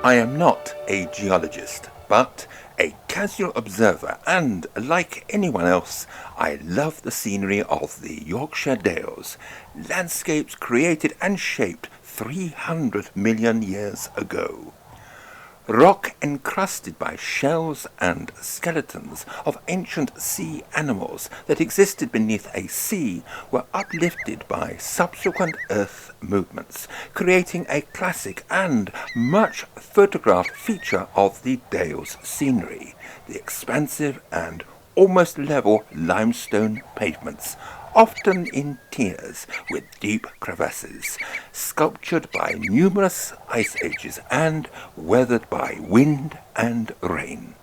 I am not a geologist, but a casual observer, and like anyone else, I love the scenery of the Yorkshire Dales, landscapes created and shaped 300 million years ago. Rock encrusted by shells and skeletons of ancient sea animals that existed beneath a sea were uplifted by subsequent earth movements, creating a classic and much photographed feature of the Dales scenery, the expansive and almost level limestone pavements, often in tiers with deep crevasses, sculptured by numerous ice ages and weathered by wind and rain.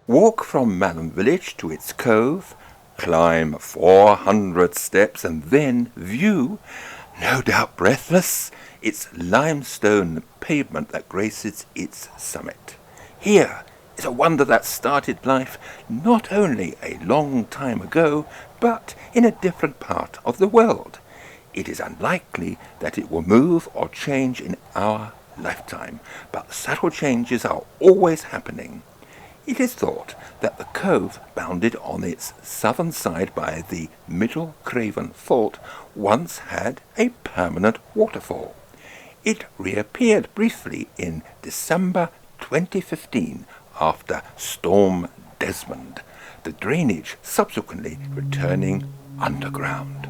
Walk from Malham village to its cove, climb 400 steps and then view, no doubt breathless, its limestone pavement that graces its summit. Here is a wonder that started life not only a long time ago, but in a different part of the world. It is unlikely that it will move or change in our lifetime, but subtle changes are always happening. It is thought that the cove, bounded on its southern side by the Middle Craven Fault, once had a permanent waterfall. It reappeared briefly in December 2015 after Storm Desmond, the drainage subsequently returning underground.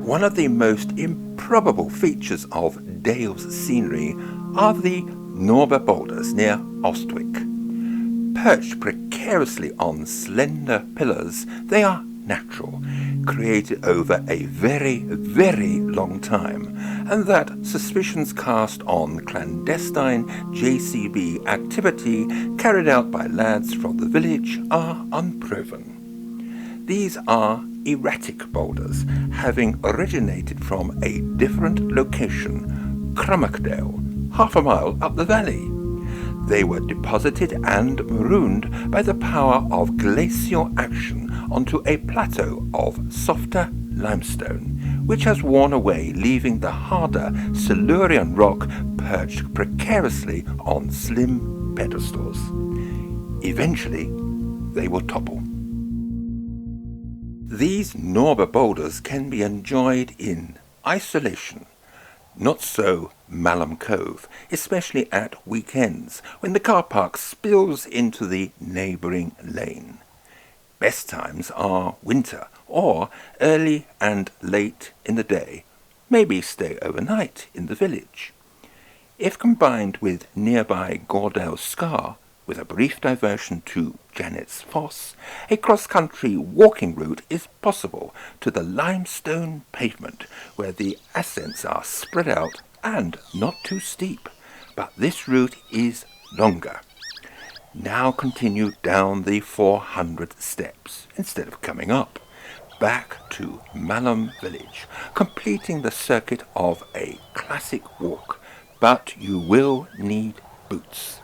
One of the most improbable features of Dales scenery are the Norber boulders near Ostwick. Perched precariously on slender pillars, they are natural, created over a very, very long time, and that suspicions cast on clandestine JCB activity carried out by lads from the village are unproven. These are erratic boulders, having originated from a different location, Crummockdale, half a mile up the valley. They were deposited and marooned by the power of glacial action onto a plateau of softer limestone, which has worn away, leaving the harder Silurian rock perched precariously on slim pedestals. Eventually, they will topple. These Norber boulders can be enjoyed in isolation. Not so Malham Cove, especially at weekends when the car park spills into the neighbouring lane. Best times are winter or early and late in the day. Maybe stay overnight in the village. If combined with nearby Gordale Scar, with a brief diversion to Janet's Foss, a cross-country walking route is possible to the limestone pavement where the ascents are spread out and not too steep, but this route is longer. Now continue down the 400 steps instead of coming up, back to Malham village, completing the circuit of a classic walk, but you will need boots.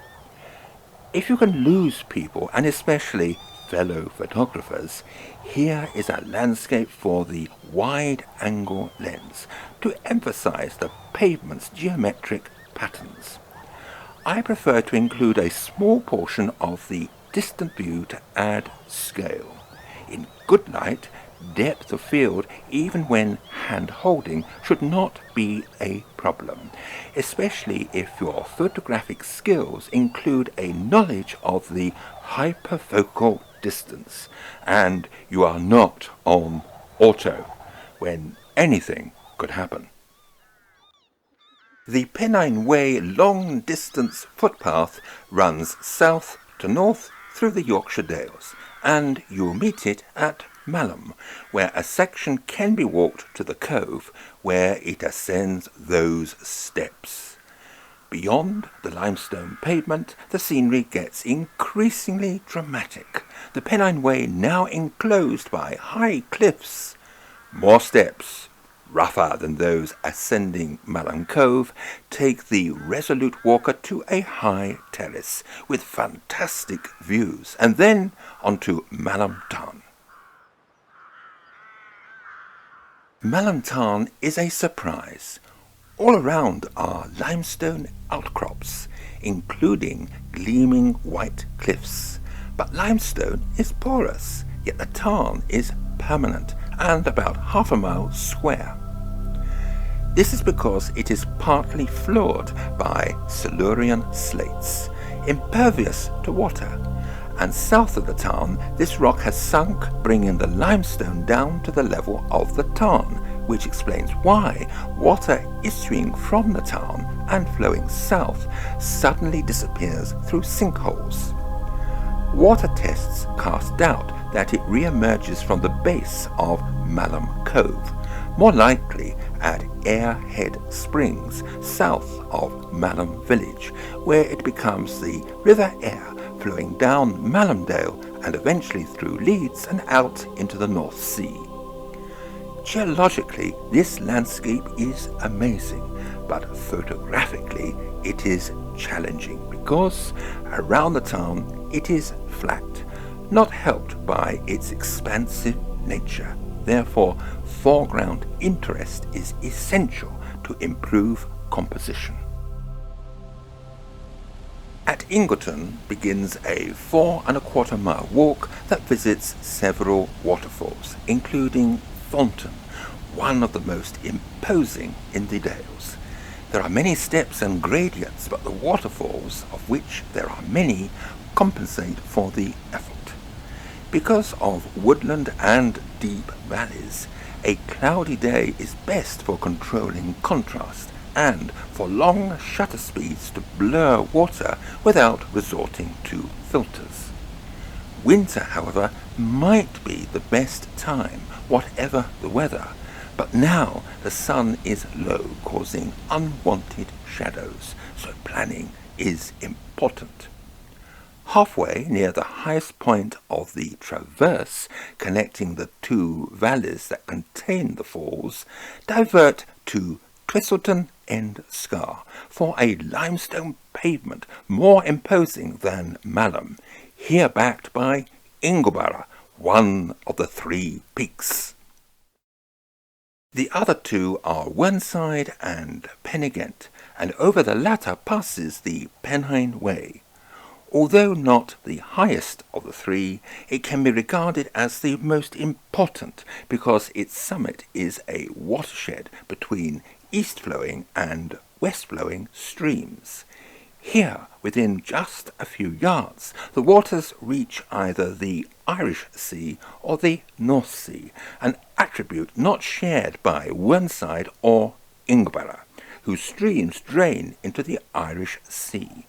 If you can lose people, and especially fellow photographers, here is a landscape for the wide-angle lens to emphasize the pavement's geometric patterns. I prefer to include a small portion of the distant view to add scale. In good light, depth of field, even when hand-holding, should not be a problem, especially if your photographic skills include a knowledge of the hyperfocal distance and you are not on auto, when anything could happen. The Pennine Way long-distance footpath runs south to north through the Yorkshire Dales, and you'll meet it at Malham, where a section can be walked to the cove where it ascends those steps. Beyond the limestone pavement, the scenery gets increasingly dramatic, the Pennine Way now enclosed by high cliffs. More steps, rougher than those ascending Malham Cove, take the resolute walker to a high terrace with fantastic views, and then onto Malham Tarn. Malham Tarn is a surprise. All around are limestone outcrops, including gleaming white cliffs. But limestone is porous, yet the tarn is permanent and about half a mile square. This is because it is partly floored by Silurian slates, impervious to water, and south of the tarn this rock has sunk, bringing the limestone down to the level of the tarn, which explains why water issuing from the tarn and flowing south suddenly disappears through sinkholes. Water tests cast doubt that it re-emerges from the base of Malham Cove, more likely at Airhead Springs, south of Malham Village, where it becomes the River Aire flowing down Malhamdale and eventually through Leeds and out into the North Sea. Geologically, this landscape is amazing, but photographically it is challenging because around the town it is flat, not helped by its expansive nature. Therefore, foreground interest is essential to improve composition. At Ingleton begins a 4¼ mile walk that visits several waterfalls, including Thornton, one of the most imposing in the Dales. There are many steps and gradients, but the waterfalls, of which there are many, compensate for the effort. Because of woodland and deep valleys, a cloudy day is best for controlling contrast and for long shutter speeds to blur water without resorting to filters. Winter, however, might be the best time, whatever the weather, but now the sun is low, causing unwanted shadows, so planning is important. Halfway near the highest point of the traverse connecting the two valleys that contain the falls, divert to Twistleton End Scar for a limestone pavement more imposing than Malham, here backed by Ingleborough, one of the 3 peaks. The other two are Whernside and Pennygent, and over the latter passes the Pennine Way. Although not the highest of the 3, it can be regarded as the most important because its summit is a watershed between east-flowing and west-flowing streams. Here, within just a few yards, the waters reach either the Irish Sea or the North Sea, an attribute not shared by Whernside or Ingleborough, whose streams drain into the Irish Sea.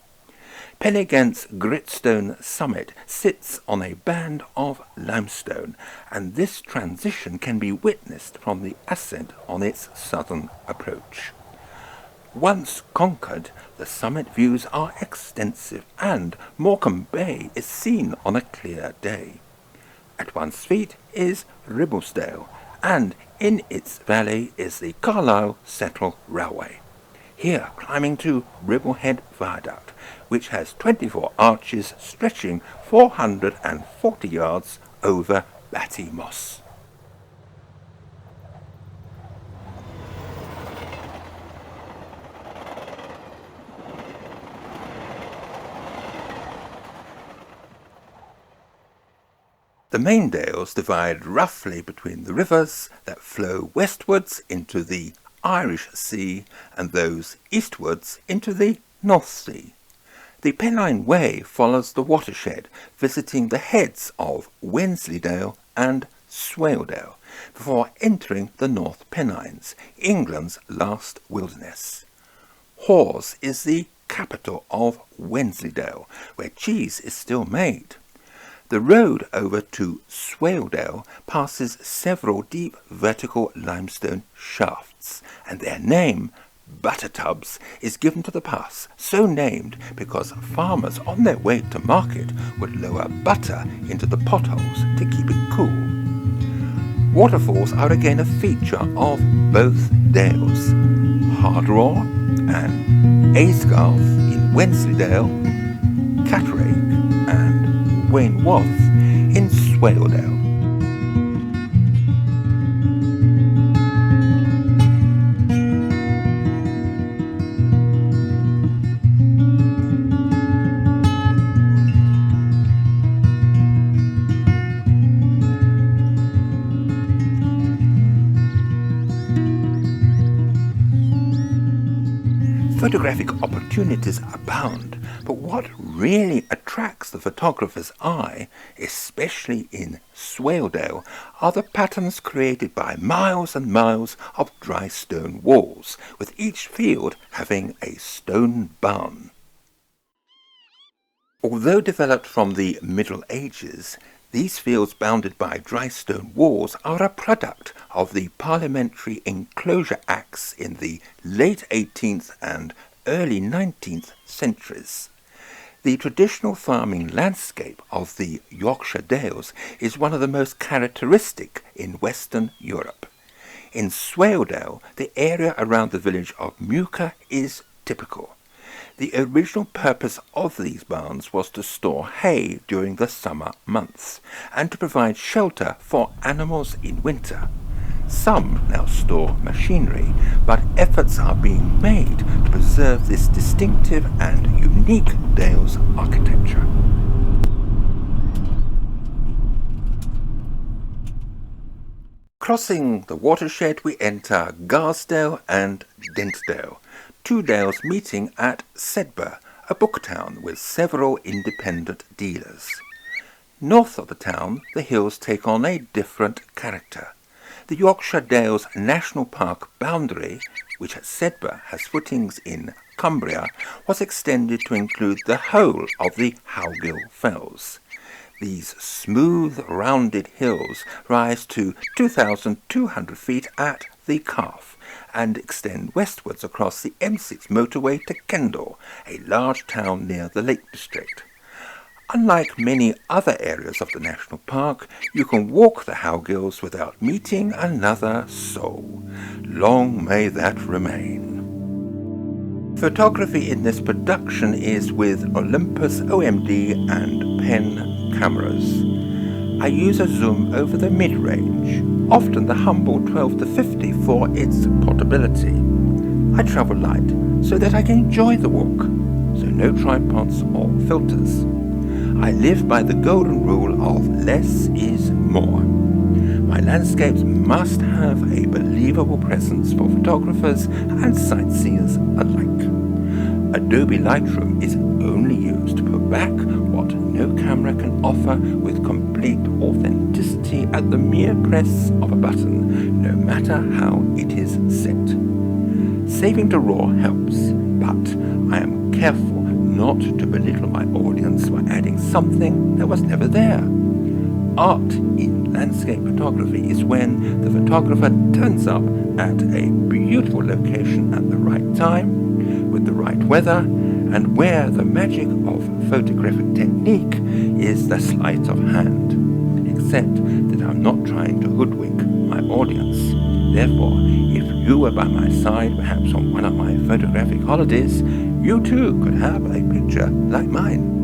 Pennygent's gritstone summit sits on a band of limestone, and this transition can be witnessed from the ascent on its southern approach. Once conquered, the summit views are extensive, and Morecambe Bay is seen on a clear day. At one's feet is Ribblesdale, and in its valley is the Carlisle Settle Railway. Here, climbing to Ribblehead Viaduct, which has 24 arches stretching 440 yards over Batty Moss. The main Dales divide roughly between the rivers that flow westwards into the Irish Sea and those eastwards into the North Sea. The Pennine Way follows the watershed, visiting the heads of Wensleydale and Swaledale, before entering the North Pennines, England's last wilderness. Hawes is the capital of Wensleydale, where cheese is still made. The road over to Swaledale passes several deep vertical limestone shafts, and their name, Buttertubs, is given to the pass, so named because farmers on their way to market would lower butter into the potholes to keep it cool. Waterfalls are again a feature of both Dales, Hardraw and Aysgarth in Wensleydale, Catterick and Wainworth in Swaledale. Photographic opportunities abound, but what really attracts the photographer's eye, especially in Swaledale, are the patterns created by miles and miles of dry stone walls, with each field having a stone barn. Although developed from the Middle Ages, these fields bounded by dry stone walls are a product of the Parliamentary Enclosure Acts in the late 18th and early 19th centuries. The traditional farming landscape of the Yorkshire Dales is one of the most characteristic in Western Europe. In Swaledale, the area around the village of Muka is typical. The original purpose of these barns was to store hay during the summer months and to provide shelter for animals in winter. Some now store machinery, but efforts are being made to preserve this distinctive and unique Dales architecture. Crossing the watershed, we enter Garsdale and Dentdale, two dales meeting at Sedbergh, a book town with several independent dealers. North of the town, the hills take on a different character. The Yorkshire Dales National Park boundary, which at Sedbergh has footings in Cumbria, was extended to include the whole of the Howgill Fells. These smooth, rounded hills rise to 2,200 feet at the Calf and extend westwards across the M6 motorway to Kendal, a large town near the Lake District. Unlike many other areas of the national park, you can walk the Howgills without meeting another soul. Long may that remain. Photography in this production is with Olympus OMD and pen cameras. I use a zoom over the mid-range, often the humble 12 to 50 for its portability. I travel light so that I can enjoy the walk, so no tripods or filters. I live by the golden rule of less is more. My landscapes must have a believable presence for photographers and sightseers alike. Adobe Lightroom is only used to put back what no camera can offer with complete authenticity at the mere press of a button, no matter how it is set. Saving to RAW helps, but I am careful not to belittle my audience by adding something that was never there. Art in landscape photography is when the photographer turns up at a beautiful location at the right time, with the right weather, and where the magic of photographic technique is the sleight of hand, except that I'm not trying to hoodwink my audience. Therefore, if you were by my side, perhaps on one of my photographic holidays, you too could have a picture like mine.